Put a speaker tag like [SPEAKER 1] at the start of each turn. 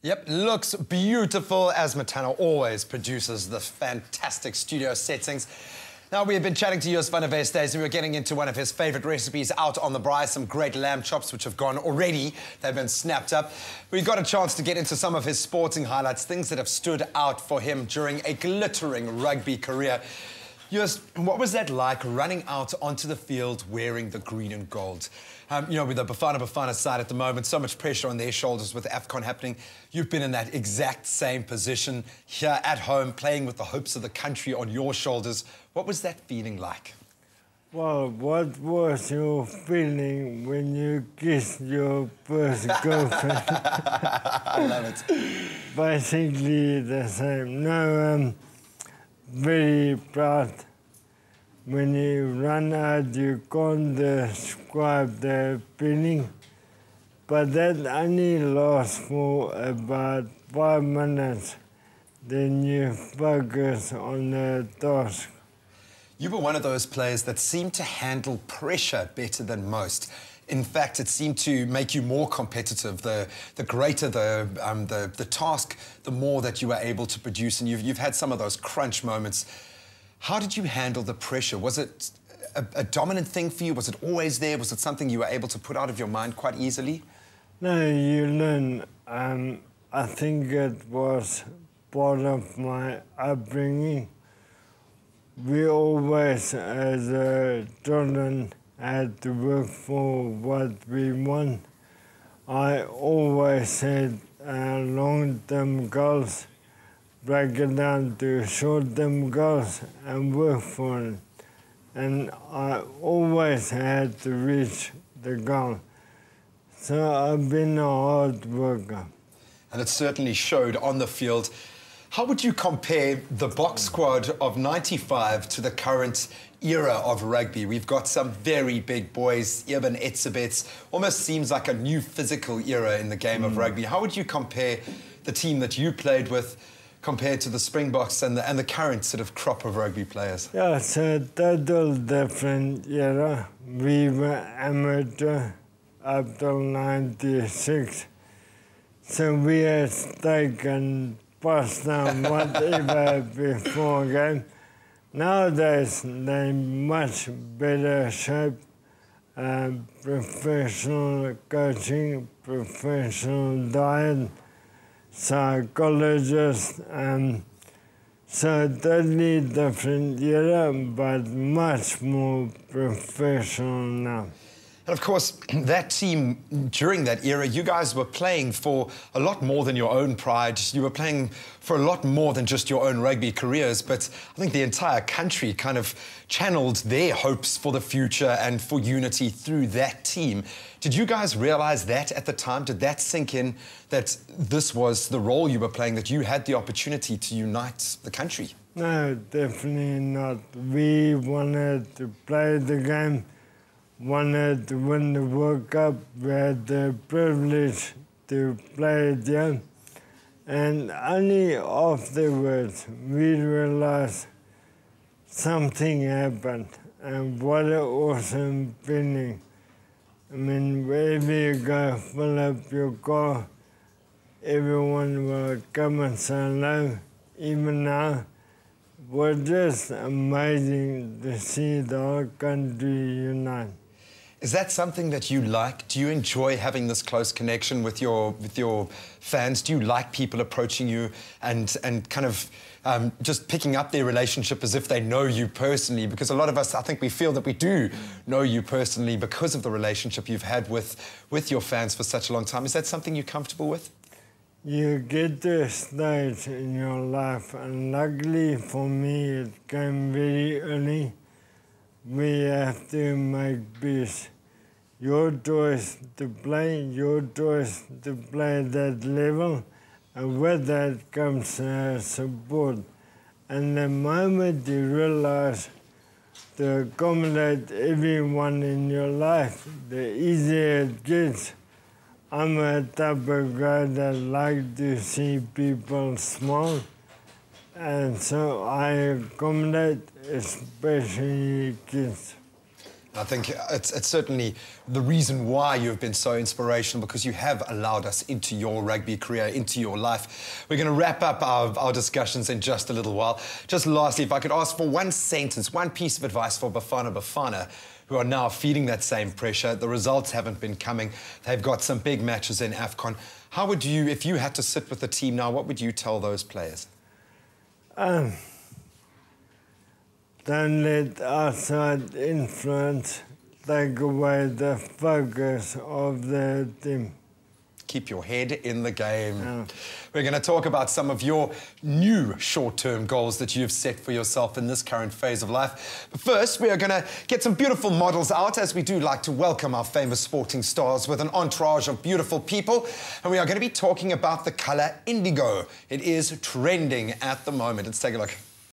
[SPEAKER 1] Yep, looks beautiful as Matano always produces the fantastic studio settings. Now, we have been chatting to Joost Van Der Westhuizen. We were getting into one of his favourite recipes out on the braai, some great lamb chops which have gone already. They've been snapped up. We got a chance to get into some of his sporting highlights, things that have stood out for him during a glittering rugby career. Joost, what was that like running out onto the field wearing the green and gold? You know, with the Bafana side at the moment, so much pressure on their shoulders with AFCON happening. You've been in that exact same position here at home, playing with the hopes of the country on your shoulders. What was that feeling like?
[SPEAKER 2] Well, what was your feeling when you kissed your first girlfriend?
[SPEAKER 1] I love it.
[SPEAKER 2] Basically the same. No, very proud. When you run out, you can't describe the feeling, but that only lasts for about 5 minutes. Then you focus on the task.
[SPEAKER 1] You were one of those players that seemed to handle pressure better than most. In fact, it seemed to make you more competitive. The greater the task, the more that you were able to produce. And you've had some of those crunch moments. How did you handle the pressure? Was it a dominant thing for you? Was it always there? Was it something you were able to put out of your mind quite easily?
[SPEAKER 2] No, you learn. I think it was part of my upbringing. We always, as children, had to work for what we want. I always said long-term goals, break it down to short-term goals and work for it. And I always had to reach the goal. So I've been a hard worker.
[SPEAKER 1] And it certainly showed on the field. How would you compare the box squad of '95 to the current era of rugby? We've got some very big boys, Eben Etzebets. Almost seems like a new physical era in the game of rugby. How would you compare the team that you played with compared to the Springboks and the current sort of crop of rugby players?
[SPEAKER 2] Yeah, it's a total different era. We were amateur up till '96. So we had steak and pasta and whatever before game. Nowadays, they're in much better shape. Professional coaching, professional diet, psychologists, so totally different era, but much more professional now.
[SPEAKER 1] And of course, that team, during that era, you guys were playing for a lot more than your own pride. You were playing for a lot more than just your own rugby careers, but I think the entire country kind of channeled their hopes for the future and for unity through that team. Did you guys realize that at the time? Did that sink in, that this was the role you were playing, that you had the opportunity to unite the country?
[SPEAKER 2] No, definitely not. We wanted to play the game, wanted to win the World Cup. We had the privilege to play it young. And only afterwards we realized something happened. And what an awesome feeling. I mean, wherever you go, fill up your car, everyone will come and say hello. Even now, it was just amazing to see the whole country unite.
[SPEAKER 1] Is that something that you like? Do you enjoy having this close connection with your fans? Do you like people approaching you and kind of just picking up their relationship as if they know you personally? Because a lot of us, I think we feel that we do know you personally because of the relationship you've had with your fans for such a long time. Is that something you're comfortable with?
[SPEAKER 2] You get to a stage in your life, and luckily for me, it came very early. We have to make peace. Your choice to play, your choice to play at that level, and with that comes support. And the moment you realize to accommodate everyone in your life, the easier it gets. I'm a type of guy that like to see people smile, and so I accommodate, especially kids.
[SPEAKER 1] I think it's certainly the reason why you've been so inspirational, because you have allowed us into your rugby career, into your life. We're going to wrap up our discussions in just a little while. Just lastly, if I could ask for one sentence, one piece of advice for Bafana, who are now feeling that same pressure. The results haven't been coming. They've got some big matches in AFCON. How would you, if you had to sit with the team now, what would you tell those players?
[SPEAKER 2] Don't let outside influence take away the focus of the team.
[SPEAKER 1] Keep your head in the game. Yeah. We're going to talk about some of your new short-term goals that you've set for yourself in this current phase of life. But first, we are going to get some beautiful models out, as we do like to welcome our famous sporting stars with an entourage of beautiful people. And we are going to be talking about the colour indigo. It is trending at the moment. Let's take a look.